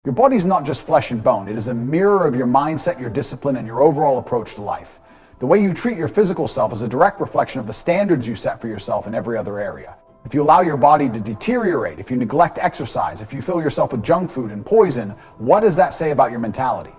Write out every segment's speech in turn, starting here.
Your body's not just flesh and bone. It is a mirror of your mindset, your discipline, and your overall approach to life. The way you treat your physical self is a direct reflection of the standards you set for yourself in every other area. If you allow your body to deteriorate, if you neglect exercise, if you fill yourself with junk food and poison, what does that say about your mentality?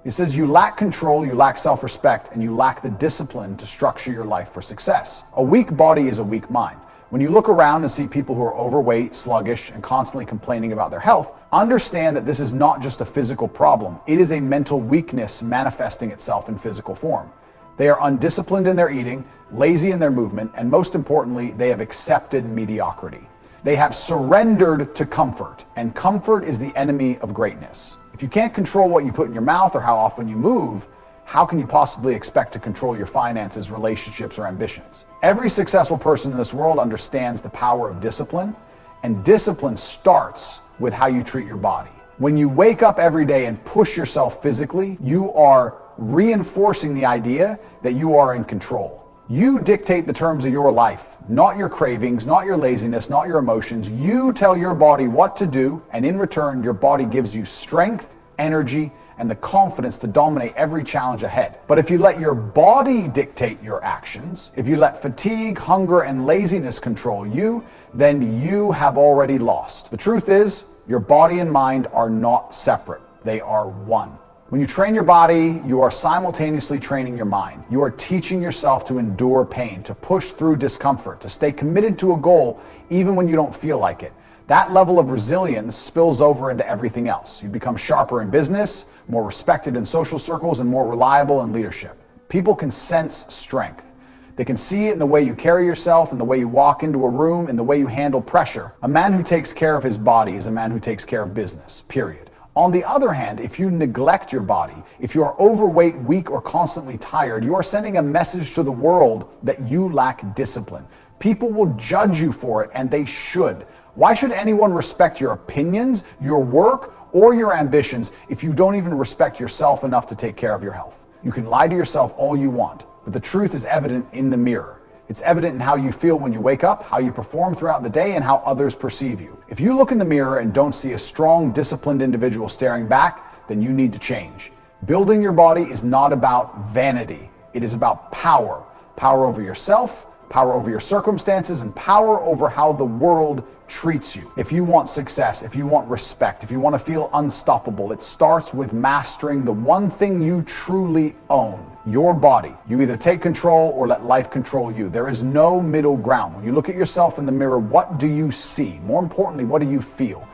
It says you lack control, you lack self-respect, and you lack the discipline to structure your life for success. A weak body is a weak mind. When you look around and see people who are overweight, sluggish, and constantly complaining about their health, understand that this is not just a physical problem. It is a mental weakness manifesting itself in physical form. They are undisciplined in their eating, lazy in their movement, and most importantly, they have accepted mediocrity. They have surrendered to comfort, and comfort is the enemy of greatness. If you can't control what you put in your mouth or how often you move, how can you possibly expect to control your finances, relationships, or ambitions? Every successful person in this world understands the power of discipline, and discipline starts with how you treat your body. When you wake up every day and push yourself physically, you are reinforcing the idea that you are in control. You dictate the terms of your life, not your cravings, not your laziness, not your emotions. You tell your body what to do, and in return, your body gives you strength, energy, and the confidence to dominate every challenge ahead. But if you let your body dictate your actions, if you let fatigue, hunger, and laziness control you, then you have already lost. The truth is, your body and mind are not separate. They are one. When you train your body, you are simultaneously training your mind. You are teaching yourself to endure pain, to push through discomfort, to stay committed to a goal even when you don't feel like it. That level of resilience spills over into everything else. You become sharper in business, more respected in social circles, and more reliable in leadership. People can sense strength. They can see it in the way you carry yourself, in the way you walk into a room, in the way you handle pressure. A man who takes care of his body is a man who takes care of business, period. On the other hand, if you neglect your body, if you are overweight, weak, or constantly tired, you are sending a message to the world that you lack discipline. People will judge you for it, and they should. Why should anyone respect your opinions, your work, or your ambitions if you don't even respect yourself enough to take care of your health? You can lie to yourself all you want, but the truth is evident in the mirror. It's evident in how you feel when you wake up, how you perform throughout the day, and how others perceive you. If you look in the mirror and don't see a strong, disciplined individual staring back, then you need to change. Building your body is not about vanity. It is about power. Power over yourself, power over your circumstances, and power over how the world treats you. If you want success, if you want respect, if you want to feel unstoppable, it starts with mastering the one thing you truly own, your body. You either take control or let life control you. There is no middle ground. When you look at yourself in the mirror, what do you see? More importantly, what do you feel?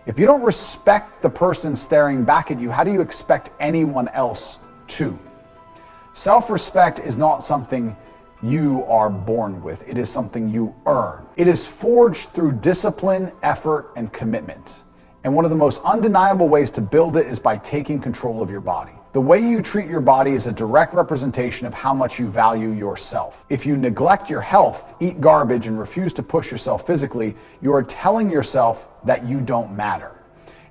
If you don't respect the person staring back at you, how do you expect anyone else to? Self-respect is not something you are born with. It is something you earn. It is forged through discipline, effort, and commitment. And one of the most undeniable ways to build it is by taking control of your body. The way you treat your body is a direct representation of how much you value yourself. If you neglect your health, eat garbage, and refuse to push yourself physically, you are telling yourself that you don't matter.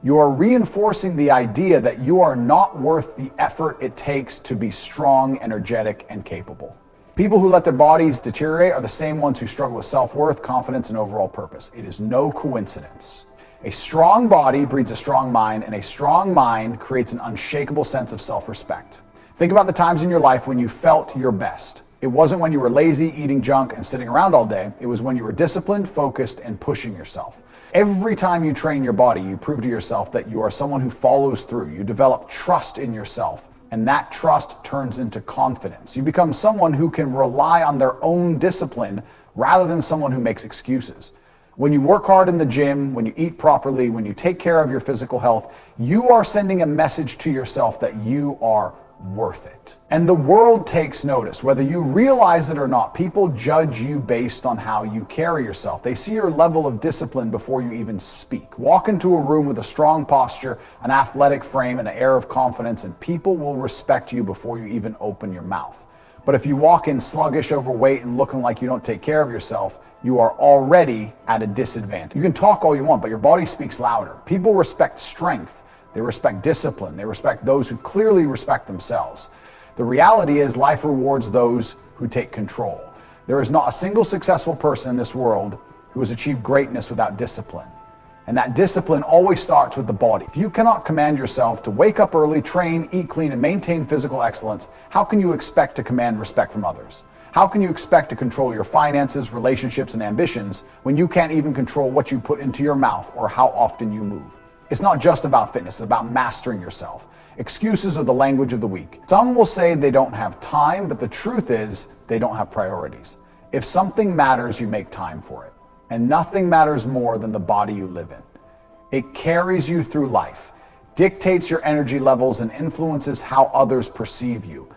You are reinforcing the idea that you are not worth the effort it takes to be strong, energetic, and capable. People who let their bodies deteriorate are the same ones who struggle with self-worth, confidence, and overall purpose. It is no coincidence. A strong body breeds a strong mind, and a strong mind creates an unshakable sense of self-respect. Think about the times in your life when you felt your best. It wasn't when you were lazy, eating junk, and sitting around all day. It was when you were disciplined, focused, and pushing yourself. Every time you train your body, you prove to yourself that you are someone who follows through. You develop trust in yourself, and that trust turns into confidence. You become someone who can rely on their own discipline rather than someone who makes excuses. When you work hard in the gym, when you eat properly, when you take care of your physical health, you are sending a message to yourself that you are worth it. And the world takes notice. Whether you realize it or not, people judge you based on how you carry yourself. They see your level of discipline before you even speak. Walk into a room with a strong posture, an athletic frame, and an air of confidence, and people will respect you before you even open your mouth. But if you walk in sluggish, overweight, and looking like you don't take care of yourself, you are already at a disadvantage. You can talk all you want, but your body speaks louder. People respect strength. They respect discipline. They respect those who clearly respect themselves. The reality is life rewards those who take control. There is not a single successful person in this world who has achieved greatness without discipline. And that discipline always starts with the body. If you cannot command yourself to wake up early, train, eat clean, and maintain physical excellence, how can you expect to command respect from others? How can you expect to control your finances, relationships, and ambitions when you can't even control what you put into your mouth or how often you move? It's not just about fitness, it's about mastering yourself. Excuses are the language of the weak. Some will say they don't have time, but the truth is they don't have priorities. If something matters, you make time for it. And nothing matters more than the body you live in. It carries you through life, dictates your energy levels, and influences how others perceive you.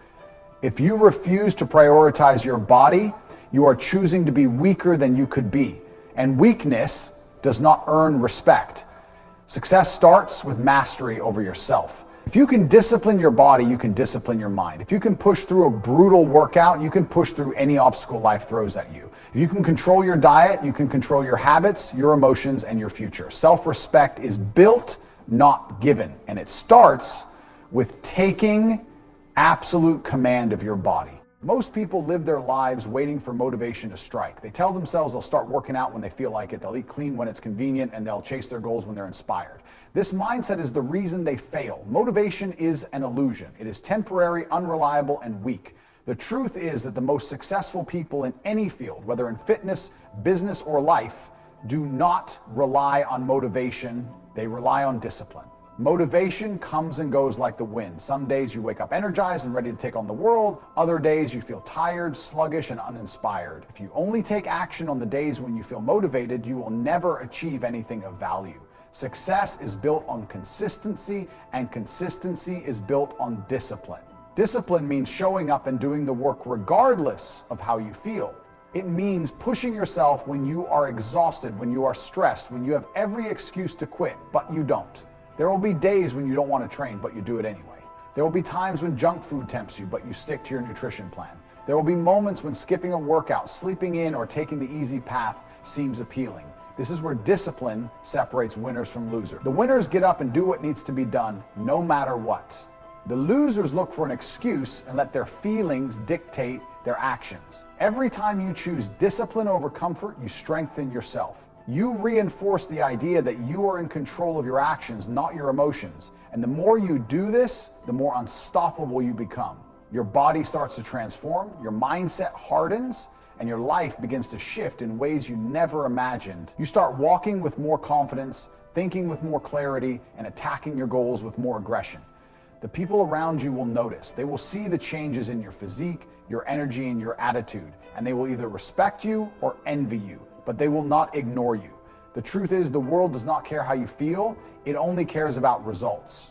If you refuse to prioritize your body, you are choosing to be weaker than you could be. And weakness does not earn respect. Success starts with mastery over yourself. If you can discipline your body, you can discipline your mind. If you can push through a brutal workout, you can push through any obstacle life throws at you. If you can control your diet, you can control your habits, your emotions, and your future. Self-respect is built, not given. And it starts with taking absolute command of your body. Most people live their lives waiting for motivation to strike. They tell themselves they'll start working out when they feel like it, they'll eat clean when it's convenient, and they'll chase their goals when they're inspired. This mindset is the reason they fail. Motivation is an illusion. It is temporary, unreliable, and weak. The truth is that the most successful people in any field, whether in fitness, business, or life, do not rely on motivation. They rely on discipline. Motivation comes and goes like the wind. Some days you wake up energized and ready to take on the world. Other days you feel tired, sluggish, and uninspired. If you only take action on the days when you feel motivated, you will never achieve anything of value. Success is built on consistency, and consistency is built on discipline. Discipline means showing up and doing the work regardless of how you feel. It means pushing yourself when you are exhausted, when you are stressed, when you have every excuse to quit, but you don't. There will be days when you don't want to train, but you do it anyway. There will be times when junk food tempts you, but you stick to your nutrition plan. There will be moments when skipping a workout, sleeping in, or taking the easy path seems appealing. This is where discipline separates winners from losers. The winners get up and do what needs to be done, no matter what. The losers look for an excuse and let their feelings dictate their actions. Every time you choose discipline over comfort, you strengthen yourself. You reinforce the idea that you are in control of your actions, not your emotions. And the more you do this, the more unstoppable you become. Your body starts to transform, your mindset hardens, and your life begins to shift in ways you never imagined. You start walking with more confidence, thinking with more clarity, and attacking your goals with more aggression. The people around you will notice. They will see the changes in your physique, your energy, and your attitude, and they will either respect you or envy you, but they will not ignore you. The truth is, the world does not care how you feel, it only cares about results.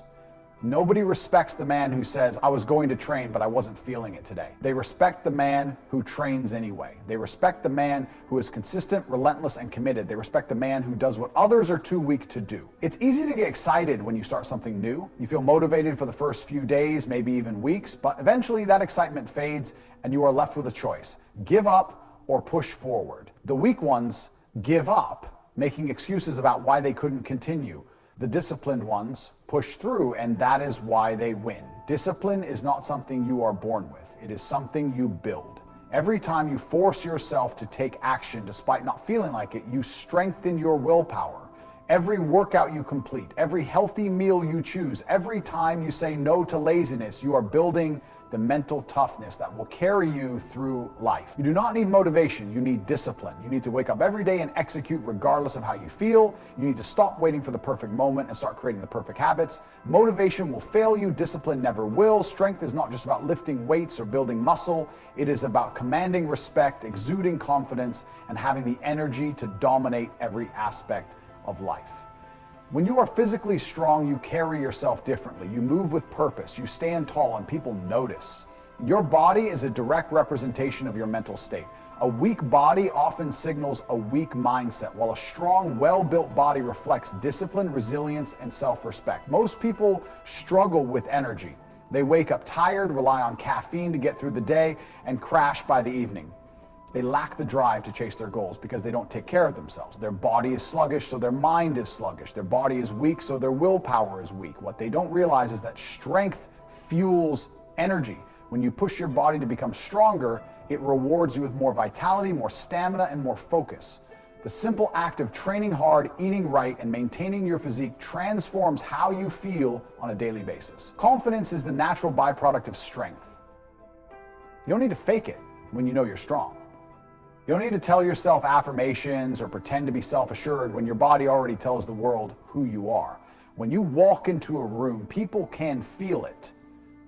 Nobody respects the man who says, I was going to train, but I wasn't feeling it today. They respect the man who trains anyway. They respect the man who is consistent, relentless, and committed. They respect the man who does what others are too weak to do. It's easy to get excited when you start something new. You feel motivated for the first few days, maybe even weeks, but eventually that excitement fades and you are left with a choice. Give up or push forward. The weak ones give up, making excuses about why they couldn't continue. The disciplined ones push through, and that is why they win. Discipline is not something you are born with. It is something you build. Every time you force yourself to take action despite not feeling like it, you strengthen your willpower. Every workout you complete, every healthy meal you choose, every time you say no to laziness, you are building the mental toughness that will carry you through life. You do not need motivation, you need discipline. You need to wake up every day and execute regardless of how you feel. You need to stop waiting for the perfect moment and start creating the perfect habits. Motivation will fail you, discipline never will. Strength is not just about lifting weights or building muscle. It is about commanding respect, exuding confidence, and having the energy to dominate every aspect of life. When you are physically strong, you carry yourself differently. You move with purpose. You stand tall and people notice. Your body is a direct representation of your mental state. A weak body often signals a weak mindset, while a strong, well-built body reflects discipline, resilience, and self-respect. Most people struggle with energy. They wake up tired, rely on caffeine to get through the day, and crash by the evening. They lack the drive to chase their goals because they don't take care of themselves. Their body is sluggish, so their mind is sluggish. Their body is weak, so their willpower is weak. What they don't realize is that strength fuels energy. When you push your body to become stronger, it rewards you with more vitality, more stamina, and more focus. The simple act of training hard, eating right, and maintaining your physique transforms how you feel on a daily basis. Confidence is the natural byproduct of strength. You don't need to fake it when you know you're strong. You don't need to tell yourself affirmations or pretend to be self-assured when your body already tells the world who you are. When you walk into a room, people can feel it.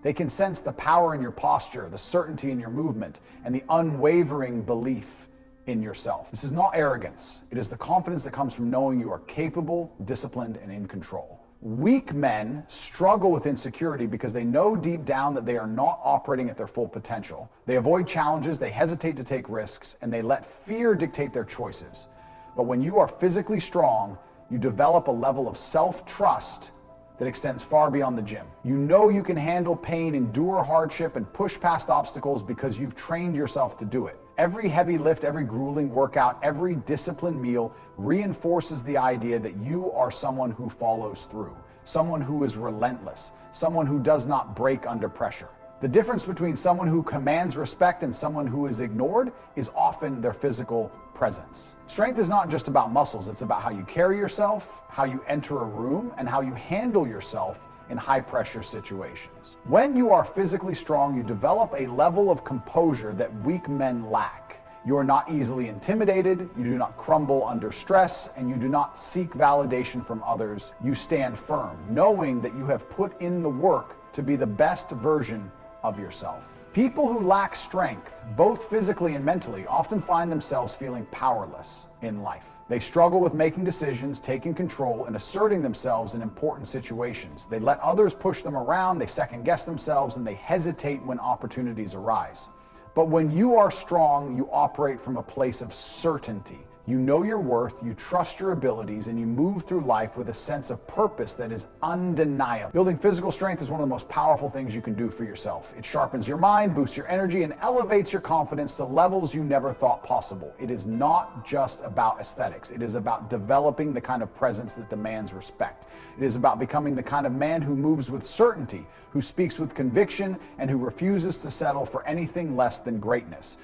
They can sense the power in your posture, the certainty in your movement, and the unwavering belief in yourself. This is not arrogance. It is the confidence that comes from knowing you are capable, disciplined, and in control. Weak men struggle with insecurity because they know deep down that they are not operating at their full potential. They avoid challenges, they hesitate to take risks, and they let fear dictate their choices. But when you are physically strong, you develop a level of self-trust that extends far beyond the gym. You know you can handle pain, endure hardship, and push past obstacles because you've trained yourself to do it. Every heavy lift, every grueling workout, every disciplined meal reinforces the idea that you are someone who follows through, someone who is relentless, someone who does not break under pressure. The difference between someone who commands respect and someone who is ignored is often their physical presence. Strength is not just about muscles, it's about how you carry yourself, how you enter a room, and how you handle yourself in high-pressure situations. When you are physically strong, you develop a level of composure that weak men lack. You are not easily intimidated, you do not crumble under stress, and you do not seek validation from others. You stand firm, knowing that you have put in the work to be the best version of yourself. People who lack strength, both physically and mentally, often find themselves feeling powerless in life. They struggle with making decisions, taking control, and asserting themselves in important situations. They let others push them around, they second-guess themselves, and they hesitate when opportunities arise. But when you are strong, you operate from a place of certainty. You know your worth, you trust your abilities, and you move through life with a sense of purpose that is undeniable. Building physical strength is one of the most powerful things you can do for yourself. It sharpens your mind, boosts your energy, and elevates your confidence to levels you never thought possible. It is not just about aesthetics. It is about developing the kind of presence that demands respect. It is about becoming the kind of man who moves with certainty, who speaks with conviction, and who refuses to settle for anything less than greatness.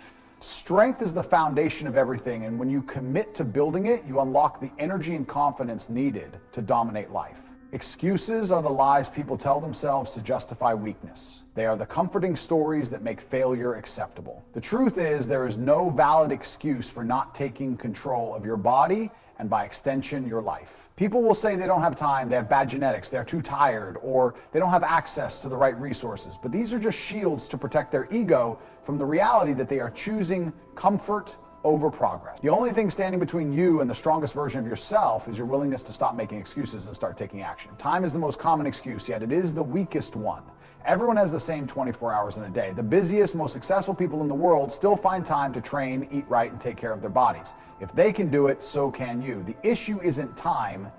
Strength is the foundation of everything, and when you commit to building it, you unlock the energy and confidence needed to dominate life. Excuses are the lies people tell themselves to justify weakness. They are the comforting stories that make failure acceptable. The truth is, there is no valid excuse for not taking control of your body and, by extension, your life. People will say they don't have time, they have bad genetics, they're too tired, or they don't have access to the right resources. But these are just shields to protect their ego from the reality that they are choosing comfort over progress. The only thing standing between you and the strongest version of yourself is your willingness to stop making excuses and start taking action. Time is the most common excuse, yet it is the weakest one. Everyone has the same 24 hours in a day. The busiest, most successful people in the world still find time to train, eat right, and take care of their bodies. If they can do it, so can you. The issue isn't time,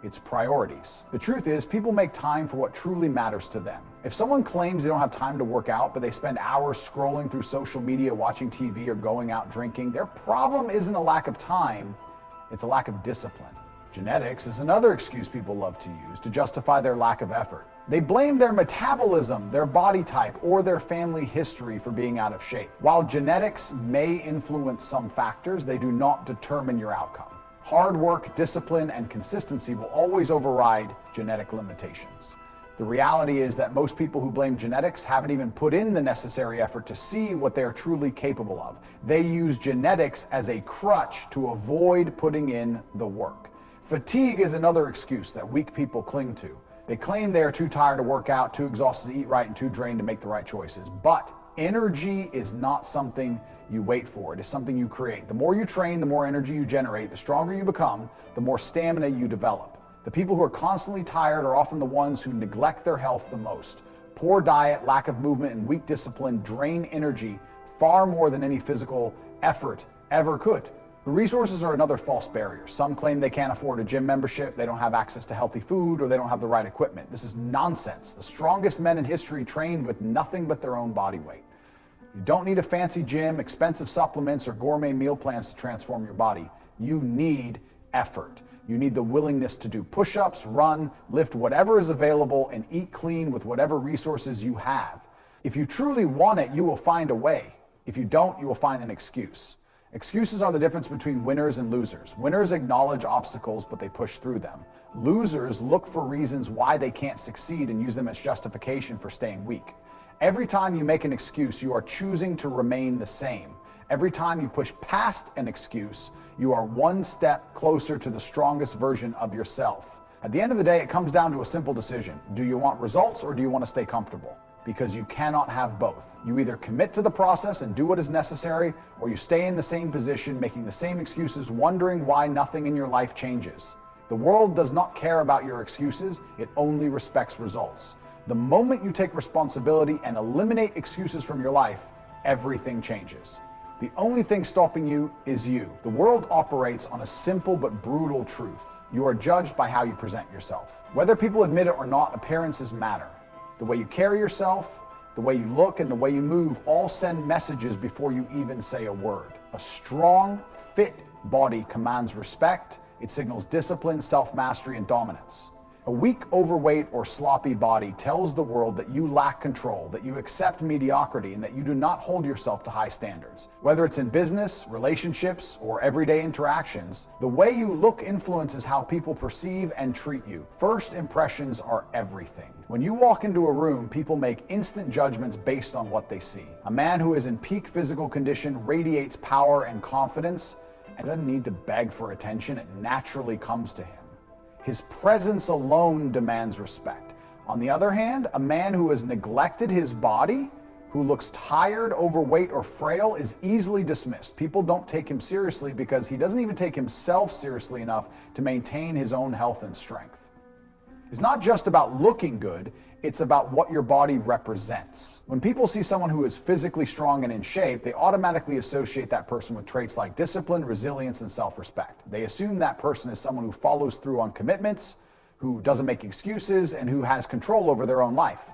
it's priorities. The truth is, people make time for what truly matters to them. If someone claims they don't have time to work out, but they spend hours scrolling through social media, watching TV, or going out drinking, their problem isn't a lack of time, it's a lack of discipline. Genetics is another excuse people love to use to justify their lack of effort. They blame their metabolism, their body type, or their family history for being out of shape. While genetics may influence some factors, they do not determine your outcome. Hard work, discipline, and consistency will always override genetic limitations. The reality is that most people who blame genetics haven't even put in the necessary effort to see what they are truly capable of. They use genetics as a crutch to avoid putting in the work. Fatigue is another excuse that weak people cling to. They claim they are too tired to work out, too exhausted to eat right, and too drained to make the right choices. But energy is not something you wait for. It is something you create. The more you train, the more energy you generate, the stronger you become, the more stamina you develop. The people who are constantly tired are often the ones who neglect their health the most. Poor diet, lack of movement, and weak discipline drain energy far more than any physical effort ever could. Resources are another false barrier. Some claim they can't afford a gym membership, they don't have access to healthy food, or they don't have the right equipment. This is nonsense. The strongest men in history trained with nothing but their own body weight. You don't need a fancy gym, expensive supplements, or gourmet meal plans to transform your body. You need effort. You need the willingness to do push-ups, run, lift whatever is available, and eat clean with whatever resources you have. If you truly want it, you will find a way. If you don't, you will find an excuse. Excuses are the difference between winners and losers. Winners acknowledge obstacles, but they push through them. Losers look for reasons why they can't succeed and use them as justification for staying weak. Every time you make an excuse, you are choosing to remain the same. Every time you push past an excuse, you are one step closer to the strongest version of yourself. At the end of the day, it comes down to a simple decision. Do you want results or do you want to stay comfortable? Because you cannot have both. You either commit to the process and do what is necessary, or you stay in the same position, making the same excuses, wondering why nothing in your life changes. The world does not care about your excuses, it only respects results. The moment you take responsibility and eliminate excuses from your life, everything changes. The only thing stopping you is you. The world operates on a simple but brutal truth. You are judged by how you present yourself. Whether people admit it or not, appearances matter. The way you carry yourself, the way you look, and the way you move all send messages before you even say a word. A strong, fit body commands respect. It signals discipline, self-mastery, and dominance. A weak, overweight, or sloppy body tells the world that you lack control, that you accept mediocrity, and that you do not hold yourself to high standards. Whether it's in business, relationships, or everyday interactions, the way you look influences how people perceive and treat you. First impressions are everything. When you walk into a room, people make instant judgments based on what they see. A man who is in peak physical condition radiates power and confidence and doesn't need to beg for attention. It naturally comes to him. His presence alone demands respect. On the other hand, a man who has neglected his body, who looks tired, overweight, or frail, is easily dismissed. People don't take him seriously because he doesn't even take himself seriously enough to maintain his own health and strength. It's not just about looking good, it's about what your body represents. When people see someone who is physically strong and in shape, they automatically associate that person with traits like discipline, resilience, and self-respect. They assume that person is someone who follows through on commitments, who doesn't make excuses, and who has control over their own life.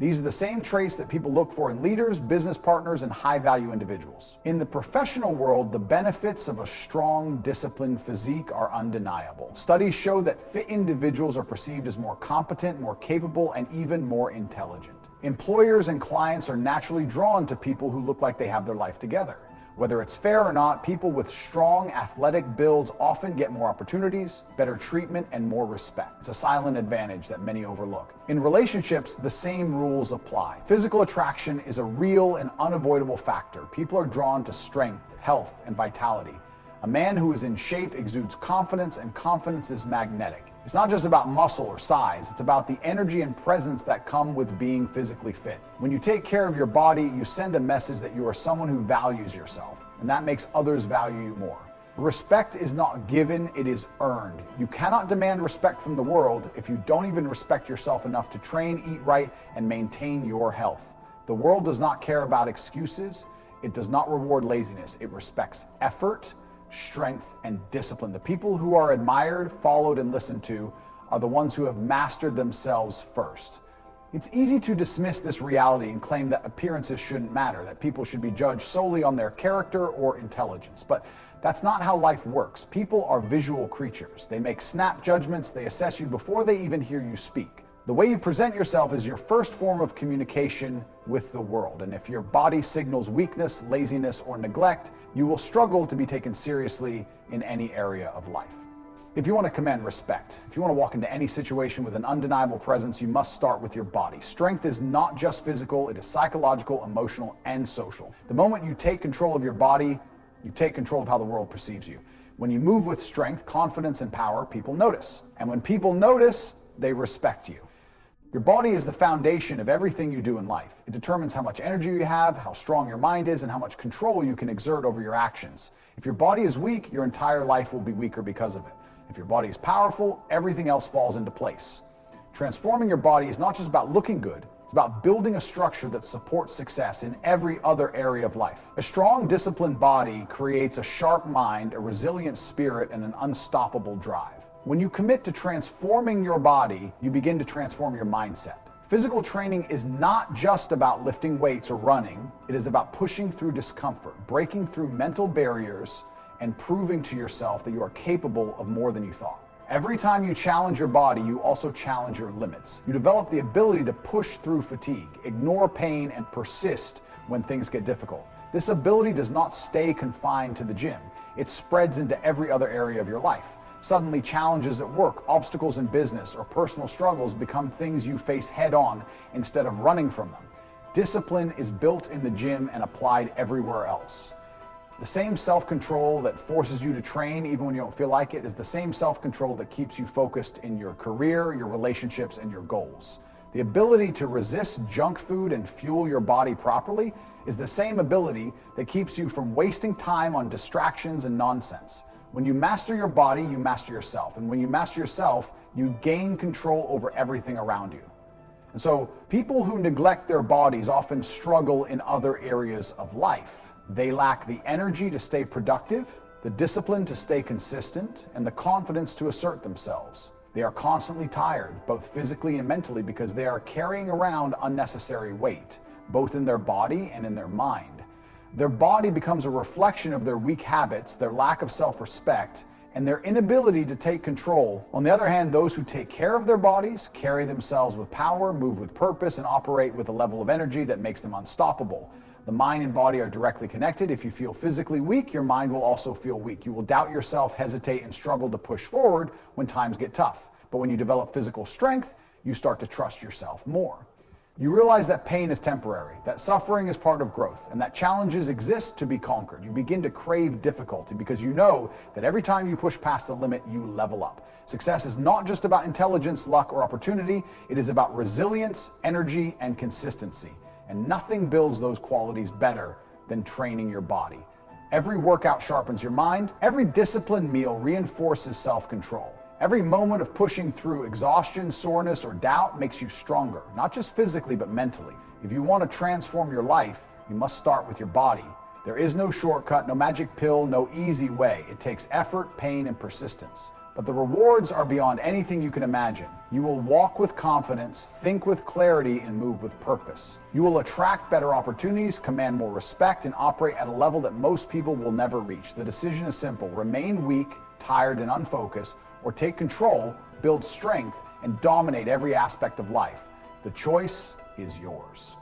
These are the same traits that people look for in leaders, business partners, and high-value individuals. In the professional world, the benefits of a strong, disciplined physique are undeniable. Studies show that fit individuals are perceived as more competent, more capable, and even more intelligent. Employers and clients are naturally drawn to people who look like they have their life together. Whether it's fair or not, people with strong athletic builds often get more opportunities, better treatment, and more respect. It's a silent advantage that many overlook. In relationships, the same rules apply. Physical attraction is a real and unavoidable factor. People are drawn to strength, health, and vitality. A man who is in shape exudes confidence, and confidence is magnetic. It's not just about muscle or size, it's about the energy and presence that come with being physically fit. When you take care of your body, you send a message that you are someone who values yourself, and that makes others value you more. Respect is not given, it is earned. You cannot demand respect from the world if you don't even respect yourself enough to train, eat right, and maintain your health. The world does not care about excuses, it does not reward laziness, it respects effort, strength, and discipline. The people who are admired, followed, and listened to are the ones who have mastered themselves first. It's easy to dismiss this reality and claim that appearances shouldn't matter, that people should be judged solely on their character or intelligence. But that's not how life works. People are visual creatures. They make snap judgments, they assess you before they even hear you speak. The way you present yourself is your first form of communication with the world. And if your body signals weakness, laziness, or neglect, you will struggle to be taken seriously in any area of life. If you want to command respect, if you want to walk into any situation with an undeniable presence, you must start with your body. Strength is not just physical, it is psychological, emotional, and social. The moment you take control of your body, you take control of how the world perceives you. When you move with strength, confidence, and power, people notice. And when people notice, they respect you. Your body is the foundation of everything you do in life. It determines how much energy you have, how strong your mind is, and how much control you can exert over your actions. If your body is weak, your entire life will be weaker because of it. If your body is powerful, everything else falls into place. Transforming your body is not just about looking good, it's about building a structure that supports success in every other area of life. A strong, disciplined body creates a sharp mind, a resilient spirit, and an unstoppable drive. When you commit to transforming your body, you begin to transform your mindset. Physical training is not just about lifting weights or running. It is about pushing through discomfort, breaking through mental barriers, and proving to yourself that you are capable of more than you thought. Every time you challenge your body, you also challenge your limits. You develop the ability to push through fatigue, ignore pain, and persist when things get difficult. This ability does not stay confined to the gym. It spreads into every other area of your life. Suddenly, challenges at work, obstacles in business, or personal struggles become things you face head on instead of running from them. Discipline is built in the gym and applied everywhere else. The same self-control that forces you to train even when you don't feel like it is the same self-control that keeps you focused in your career, your relationships, and your goals. The ability to resist junk food and fuel your body properly is the same ability that keeps you from wasting time on distractions and nonsense. When you master your body, you master yourself. And when you master yourself, you gain control over everything around you. And so people who neglect their bodies often struggle in other areas of life. They lack the energy to stay productive, the discipline to stay consistent, and the confidence to assert themselves. They are constantly tired, both physically and mentally, because they are carrying around unnecessary weight, both in their body and in their mind. Their body becomes a reflection of their weak habits, their lack of self-respect, and their inability to take control. On the other hand, those who take care of their bodies carry themselves with power, move with purpose, and operate with a level of energy that makes them unstoppable. The mind and body are directly connected. If you feel physically weak, your mind will also feel weak. You will doubt yourself, hesitate, and struggle to push forward when times get tough. But when you develop physical strength, you start to trust yourself more. You realize that pain is temporary, that suffering is part of growth, and that challenges exist to be conquered. You begin to crave difficulty because you know that every time you push past the limit, you level up. Success is not just about intelligence, luck, or opportunity. It is about resilience, energy, and consistency. And nothing builds those qualities better than training your body. Every workout sharpens your mind. Every disciplined meal reinforces self-control. Every moment of pushing through exhaustion, soreness, or doubt makes you stronger, not just physically, but mentally. If you want to transform your life, you must start with your body. There is no shortcut, no magic pill, no easy way. It takes effort, pain, and persistence. But the rewards are beyond anything you can imagine. You will walk with confidence, think with clarity, and move with purpose. You will attract better opportunities, command more respect, and operate at a level that most people will never reach. The decision is simple: remain weak, tired, and unfocused, or take control, build strength, and dominate every aspect of life. The choice is yours.